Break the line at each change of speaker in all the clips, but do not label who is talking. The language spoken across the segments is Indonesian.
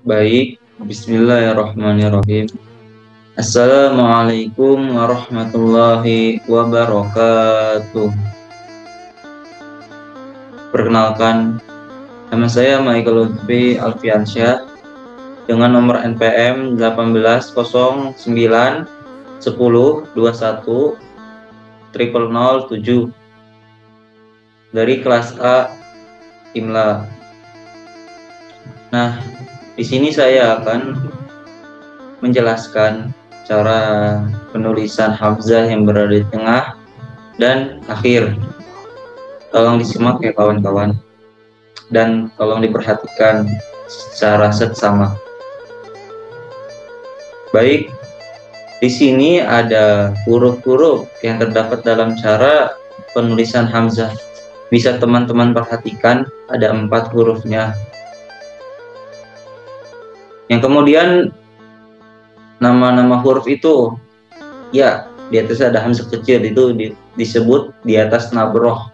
Baik, bismillahirrahmanirrahim. Assalamualaikum warahmatullahi wabarakatuh. Perkenalkan, nama saya Michael Lutfi Alfiansyah dengan nomor NPM 1809 10 21 0007 dari kelas A IMLA. Nah, di sini saya akan menjelaskan cara penulisan hamzah yang berada di tengah dan akhir. Tolong disimak ya kawan-kawan, dan tolong diperhatikan secara seksama. Baik, di sini ada huruf-huruf yang terdapat dalam cara penulisan hamzah. Bisa teman-teman perhatikan, ada 4 hurufnya. Yang kemudian nama-nama huruf itu, ya, di atas ada hamzah kecil, itu disebut di atas nabroh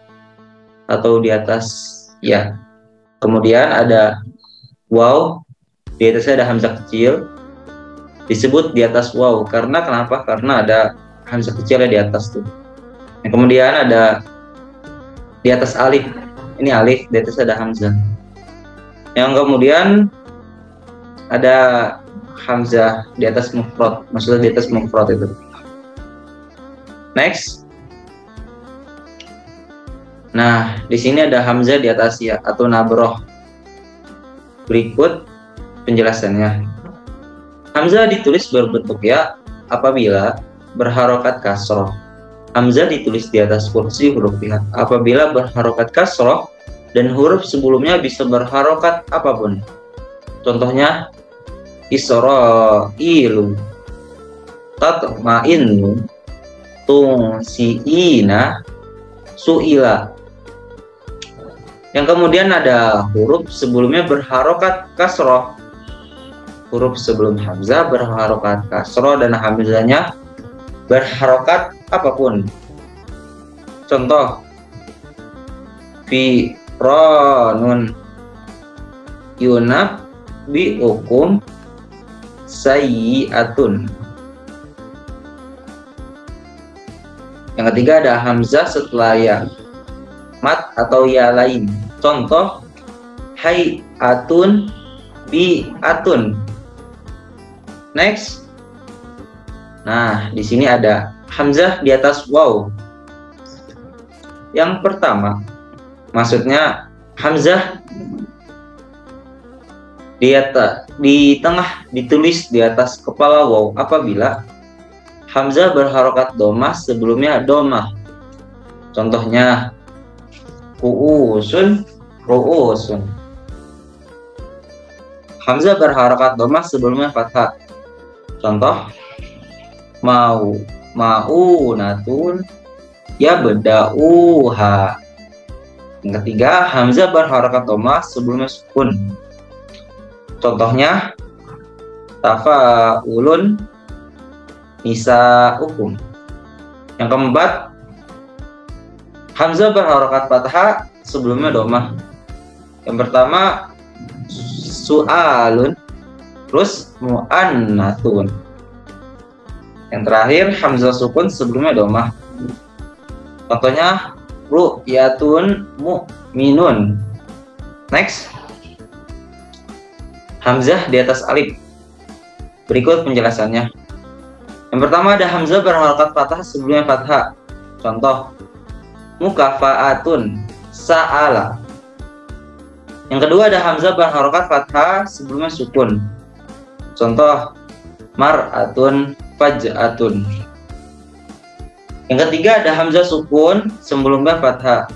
atau di atas ya. Kemudian ada waw, di atasnya ada hamzah kecil, disebut di atas waw. Karena kenapa? Karena ada hamzah kecilnya di atas tuh. Yang kemudian ada di atas alif, ini alif, di atas ada hamzah. Yang kemudian ada hamzah di atas mufrad, maksudnya di atas mufrad itu. Next. Nah, di sini ada hamzah di atas ya atau nabroh. Berikut penjelasannya. Hamzah ditulis berbentuk ya apabila berharokat kasroh. Hamzah ditulis di atas kursi huruf ya apabila berharokat kasroh dan huruf sebelumnya bisa berharokat apapun. Contohnya Isra'ilu, tatma'innu, tungsi'ina, su'ila. Yang kemudian ada huruf sebelumnya berharokat kasroh. Huruf sebelum hamzah berharokat kasroh dan hamzahnya berharokat apapun. Contoh fi'ronun, yunab bi'ukum sayyi'atun. Yang ketiga ada hamzah setelah ya mat atau ya lain. Contoh hay'atun bi'atun. Next. Nah, di sini ada hamzah di atas waw. Yang pertama, maksudnya hamzah di tengah ditulis di atas kepala waw apabila hamzah berharokat domah sebelumnya domah. Contohnya ru'usun, ru'usun. Hamzah berharokat domah sebelumnya fathah. Contoh ma'unatun ya beda'uha. Yang ketiga, hamzah berharokat domah sebelumnya sukun. Contohnya tafa'ulun nisa'ukum. Yang keempat, hamzah berharokat fathah sebelumnya domah. Yang pertama su'alun, terus mu'annatun. Yang terakhir hamzah sukun sebelumnya domah. Contohnya ru'yatun mu'minun. Next. Hamzah di atas alif. Berikut penjelasannya. Yang pertama ada hamzah berharokat fathah sebelumnya fathah. Contoh mukafa'atun sa'ala. Yang kedua ada hamzah berharokat fathah sebelumnya sukun. Contoh mar'atun faj'atun. Yang ketiga ada hamzah sukun sebelumnya fathah.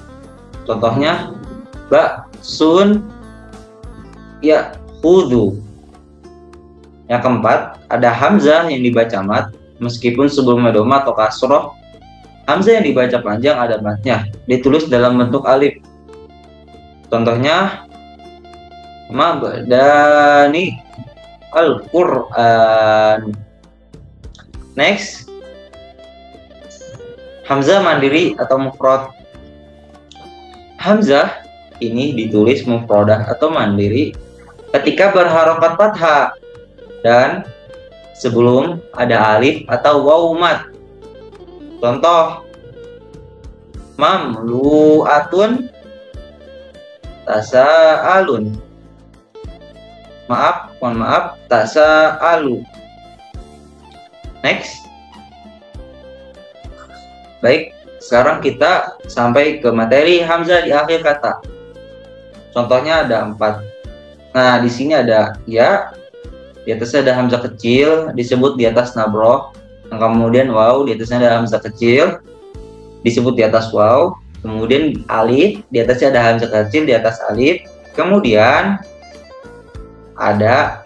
Contohnya ba'sun ya Hudu. Yang keempat, ada hamzah yang dibaca mat meskipun sebelumnya domah atau kasroh. Hamzah yang dibaca panjang ada matnya, ditulis dalam bentuk alif. Contohnya mabdani Al-Quran. Next, hamzah mandiri atau mufrad. Hamzah ini ditulis mufradah atau mandiri ketika berharokat fathah dan sebelum ada alif atau waw mat. Contoh, mamlu'atun tasa'alun. Mohon maaf, tasa'alu. Next. Baik, sekarang kita sampai ke materi hamzah di akhir kata. Contohnya ada 4. Nah, di sini ada ya, di atasnya ada hamzah kecil, disebut di atas nabroh. Kemudian waw, di atasnya ada hamzah kecil, disebut di atas waw. Kemudian alif, di atasnya ada hamzah kecil, di atas alif. Kemudian ada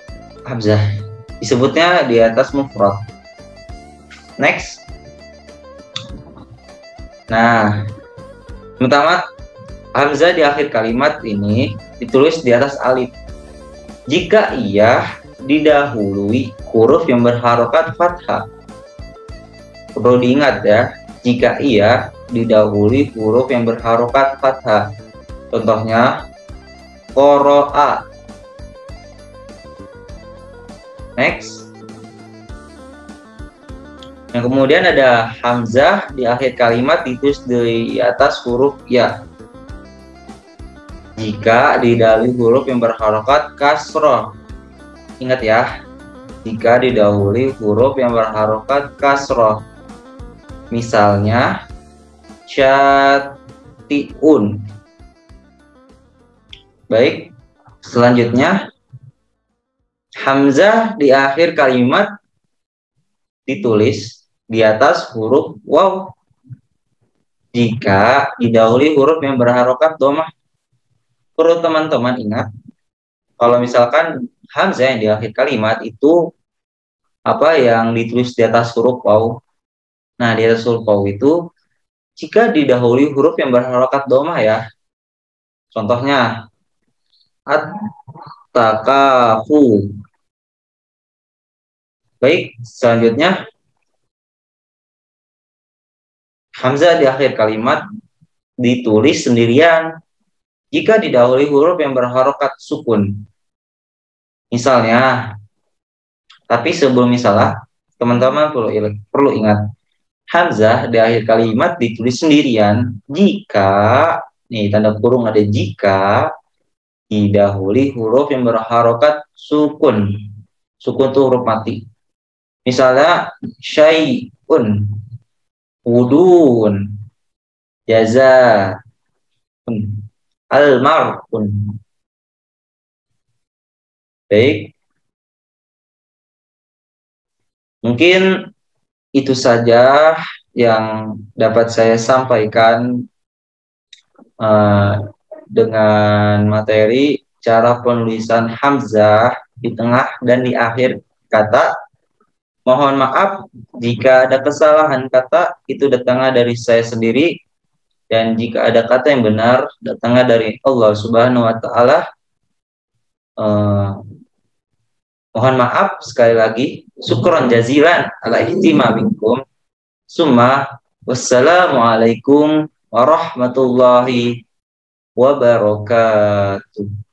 hamzah, disebutnya di atas mufrad. Next. Nah, pertama hamzah di akhir kalimat ini ditulis di atas alif jika ia didahului huruf yang berharokat fathah. Perlu diingat ya, jika ia didahului huruf yang berharokat fathah. Contohnya qoro'a. Next. Yang kemudian ada hamzah di akhir kalimat ditulis di atas huruf ya jika didahului huruf yang berharokat kasroh. Ingat ya, jika didahului huruf yang berharokat kasroh. Misalnya syati'un. Baik, selanjutnya hamzah di akhir kalimat ditulis di atas huruf waw jika didahului huruf yang berharokat dhammah. Perlu teman-teman ingat, kalau misalkan hamzah yang di akhir kalimat itu apa yang ditulis di atas huruf waw. Nah, di atas huruf waw itu jika didahului huruf yang berharokat dhammah ya. Contohnya at-takafu. Baik, selanjutnya hamzah di akhir kalimat ditulis sendirian jika didahului huruf yang berharokat sukun. Misalnya, tapi sebelum misalnya, teman-teman perlu ingat, hamzah di akhir kalimat ditulis sendirian jika, nih tanda kurung ada jika, didahului huruf yang berharokat sukun. Sukun itu huruf mati. Misalnya, syai'un, wudun, jaza, almarun. Baik, mungkin itu saja yang dapat saya sampaikan dengan materi cara penulisan hamzah di tengah dan di akhir kata. Mohon maaf jika ada kesalahan kata, itu datangnya dari saya sendiri, dan jika ada kata yang benar datangnya dari Allah Subhanahu wa Ta'ala. Mohon maaf sekali lagi. Syukran jazilan ala ihtimam minkum. Summa wassalamualaikum warahmatullahi wabarakatuh.